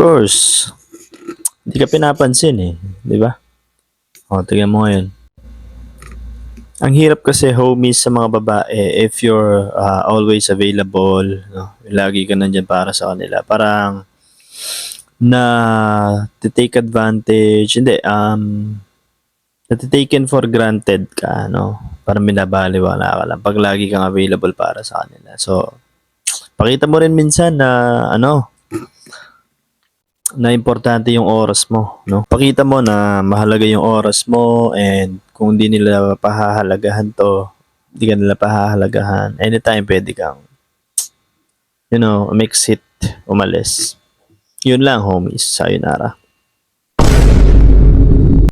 course, hindi ka pinapansin eh, di ba? O, tingnan mo ngayon. Ang hirap kasi homies sa mga babae if you're always available, no? Lagi ka nandyan para sa kanila. Parang na take advantage, hindi, taken for granted ka, no? Parang binabaliwala ka lang pag lagi kang available para sa kanila. So, pakita mo rin minsan na na importante yung oras mo, no? Pakita mo na mahalaga yung oras mo and kung hindi nila pahahalagahan to, hindi ka nila pahahalagahan. Anytime pwede kang, mix it, umalis. Yun lang, homies. Sayonara.